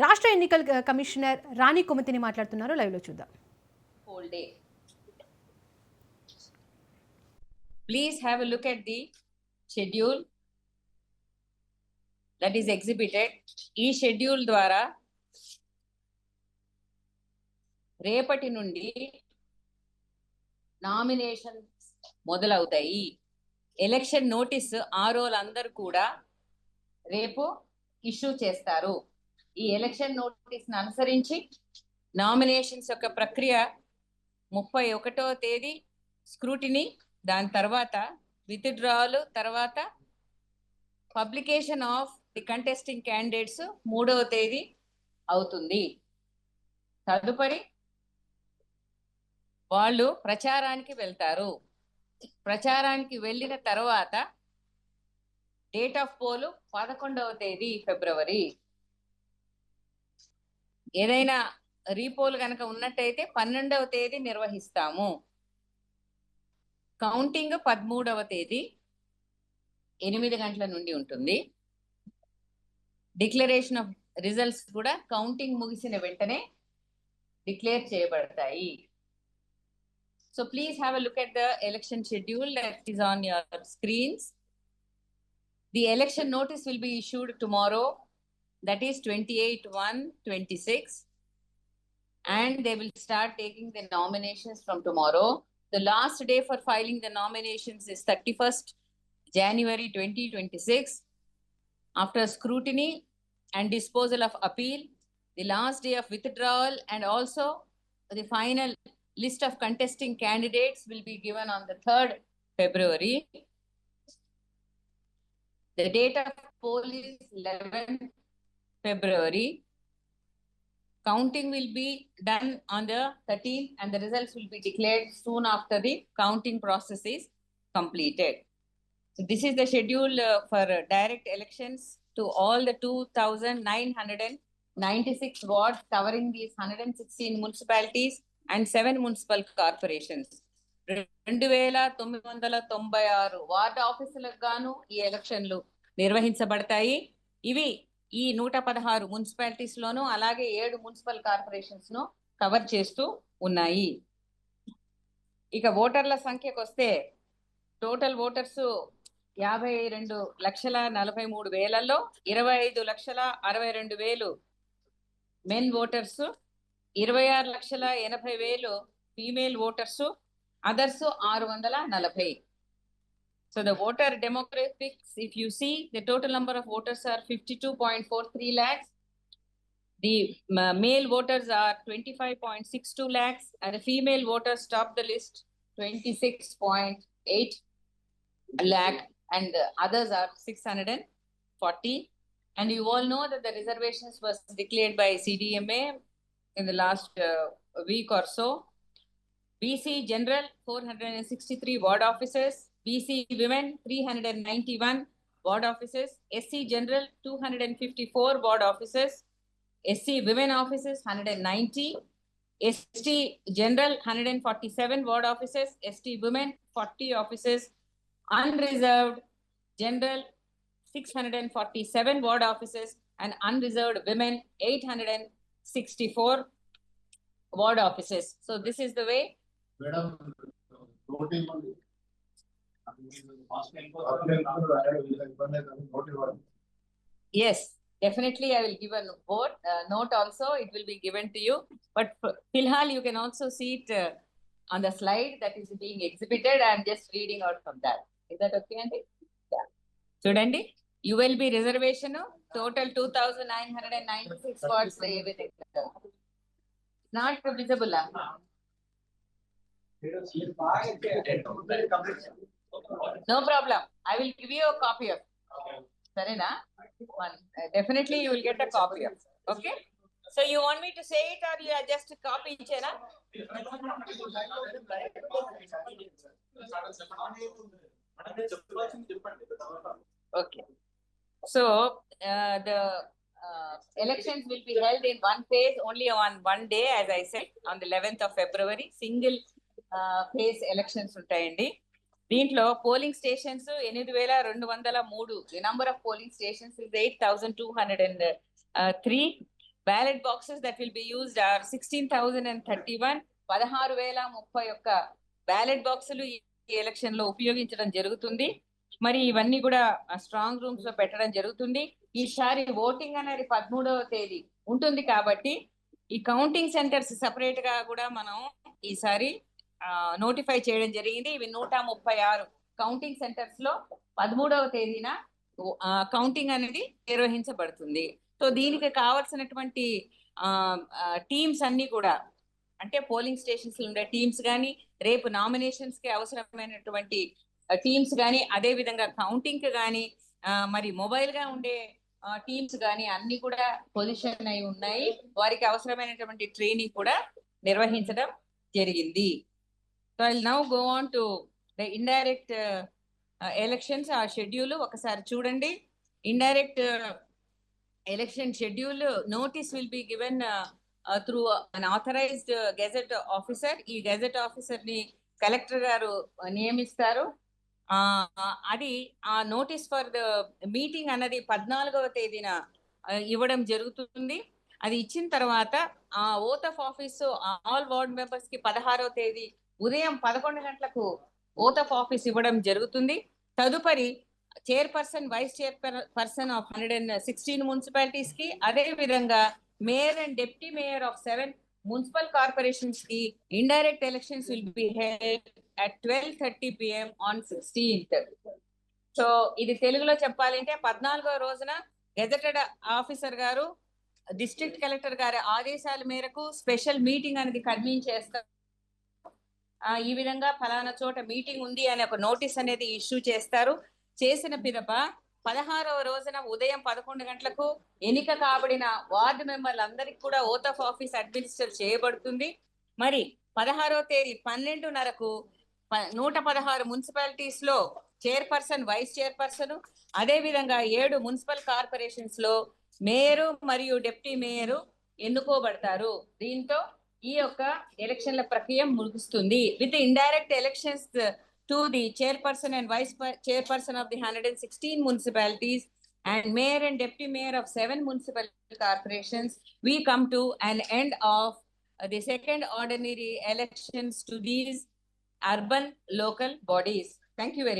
రాష్ట్ర ఎన్నికల కమిషనర్ రాణి కుమతిని మాట్లాడుతున్నారు. లైవ్ లో చూద్దాం. Whole day. Please have a look at the schedule that is exhibited. ఈ షెడ్యూల్ ద్వారా రేపటి నుండి నామినేషన్స్ మొదలవుతాయి. ఎలక్షన్ నోటీస్ ఆర్ఓలందరూ కూడా రేపు ఇష్యూ చేస్తారు. ఈ ఎలక్షన్ నోటీస్ ను అనుసరించి నామినేషన్స్ యొక్క ప్రక్రియ 31వ తేదీ స్క్రూటినీ, దాని తర్వాత విత్డ్రావల్, తర్వాత publication of the contesting candidates 3వ తేదీ అవుతుంది. తదుపరి వాళ్ళు ప్రచారానికి వెళ్తారు. ప్రచారానికి వెళ్ళిన తర్వాత డేట్ ఆఫ్ పోల్ 11వ తేదీ ఫిబ్రవరి. ఏదైనా రీపోల్ కనుక ఉన్నట్టయితే 12వ తేదీ నిర్వహిస్తాము. కౌంటింగ్ 13వ తేదీ 8 గంటల నుండి ఉంటుంది. డిక్లరేషన్ ఆఫ్ రిజల్ట్స్ కూడా కౌంటింగ్ ముగిసిన వెంటనే డిక్లేర్ చేయబడతాయి. So please have a look at the election schedule that is on your screens. The election notice will be issued tomorrow, that is 28/1/26, and they will start taking the nominations from tomorrow. The last day for filing the nominations is 31st January 2026. After scrutiny and disposal of appeal, the last day of withdrawal and also the final list of contesting candidates will be given on the 3rd February. The date of poll is 11th February. Counting will be done on the 13th and the results will be declared soon after the counting process is completed. So this is the schedule for direct elections to all the 2,996 wards covering these 116 municipalities and 7 municipal corporations. 2,996 ward ఆఫీసులకు గాను ఈ ఎలక్షన్లు నిర్వహించబడతాయి. ఇవి ఈ 116 municipalities లోను అలాగే 7 municipal corporations ను cover చేస్తూ ఉన్నాయి. ఇక ఓటర్ల సంఖ్యకు వస్తే టోటల్ ఓటర్స్ 52,43,000లో 25,62,000 men voters, 26,80,000 female voters, others 640. So the voter demographics, if you see, the total number of voters are 52.43 lakhs. The male voters are 25.62 lakhs and the female voters top the list 26.8 lakh and the others are 640. And you all know that the reservations was declared by CDMA in the last week or so. BC General 463 ward offices, BC Women 391 ward offices, SC General 254 ward offices, SC Women offices 190, ST General 147 ward offices, ST Women 40 offices, unreserved General 647 ward offices and unreserved women 864 ward offices. So this is the way. Yes, definitely I will give a note also. It will be given to you. But Filhal, you can also see it on the slide that is being exhibited. I am just reading out from that. Is that okay, Andy? Yeah. Chudandi, ULB reservation total 2,996 wards. Everything not visible. No problem. I will give you a copy of. Sarena? Definitely you will get a copy of. Okay? So you want me to say it or you are just copy chena? Okay. So the elections will be held in one phase, only on one day, as I said, on the 11th of February. Single phase elections ఉంటాయండి. దీంట్లో polling stations 8,203. The number of polling stations is 8,203. Ballot boxes that will be used are 16,031. 16,031 ballot బాక్సులు ఈ election లో ఉపయోగించడం జరుగుతుంది. మరి ఇవన్నీ కూడా స్ట్రాంగ్ రూమ్స్ లో పెట్టడం జరుగుతుంది. ఈసారి ఓటింగ్ అనేది 13వ తేదీ ఉంటుంది కాబట్టి ఈ కౌంటింగ్ సెంటర్స్ సెపరేట్ గా కూడా మనం ఈసారి నోటిఫై చేయడం జరిగింది. ఇవి 136 కౌంటింగ్ సెంటర్స్ లో 13వ తేదీన కౌంటింగ్ అనేది నిర్వహించబడుతుంది. సో దీనికి కావాల్సినటువంటి టీమ్స్ అన్ని కూడా అంటే పోలింగ్ స్టేషన్స్ ఉండే టీమ్స్ కానీ, రేపు నామినేషన్స్ కి అవసరమైనటువంటి టీమ్స్ కానీ, అదే విధంగా కౌంటింగ్ కి కానీ, మరి మొబైల్ గా ఉండే టీమ్స్ కానీ అన్ని కూడా పొజిషన్ అయి ఉన్నాయి. వారికి అవసరమైనటువంటి ట్రైనింగ్ కూడా నిర్వహించడం జరిగింది. So I will now go on to the indirect elections. ఆ షెడ్యూల్ ఒకసారి చూడండి. Indirect election schedule notice will be given through an authorized gazette officer. ఈ గెజెట్ ఆఫీసర్ ని కలెక్టర్ గారు నియమిస్తారు. అది ఆ నోటీస్ ఫర్ ద మీటింగ్ అన్నది 14వ తేదీన ఇవ్వడం జరుగుతుంది. అది ఇచ్చిన తర్వాత ఆ oath of office all ward members కి 16వ తేదీ ఉదయం 11 గంటలకు ఓత్ ఆఫ్ ఆఫీస్ ఇవ్వడం జరుగుతుంది. తదుపరి chairperson, vice chairperson of 116 municipalities కి, అదే విధంగా mayor and deputy mayor of 7 municipal corporations కి indirect elections will be held at 12:30 PM on 16th. So ఇది తెలుగులో చెప్పాలంటే 14వ రోజున గెజెటెడ్ ఆఫీసర్ గారు డిస్ట్రిక్ట్ కలెక్టర్ గారి ఆదేశాల మేరకు స్పెషల్ మీటింగ్ అనేది కన్వీన్ చేస్తారు. ఈ విధంగా ఫలానా చోట మీటింగ్ ఉంది అనే ఒక నోటీస్ అనేది ఇష్యూ చేస్తారు. చేసిన పిదప 16వ రోజున ఉదయం 11 గంటలకు ఎన్నిక కాబడిన వార్డు మెంబర్లందరికీ కూడా ఓత్ ఆఫ్ ఆఫీస్ అడ్మినిస్టర్ చేయబడుతుంది. మరి 16వ తేదీ 12:30కు 116 మున్సిపాలిటీస్ లో చైర్పర్సన్, వైస్ చైర్పర్సన్, అదే విధంగా 7 మున్సిపల్ కార్పొరేషన్స్ లో మేయరు మరియు డిప్యూటీ మేయరు ఎన్నుకోబడతారు. దీంతో ఈ యొక్క ఎలక్షన్ల ప్రక్రియ ముగుస్తుంది. With indirect elections to the chairperson and vice chairperson of the 116 municipalities and mayor and deputy mayor of 7 municipal corporations, we come to an end of the second ordinary elections to these urban local bodies. Thank you very much.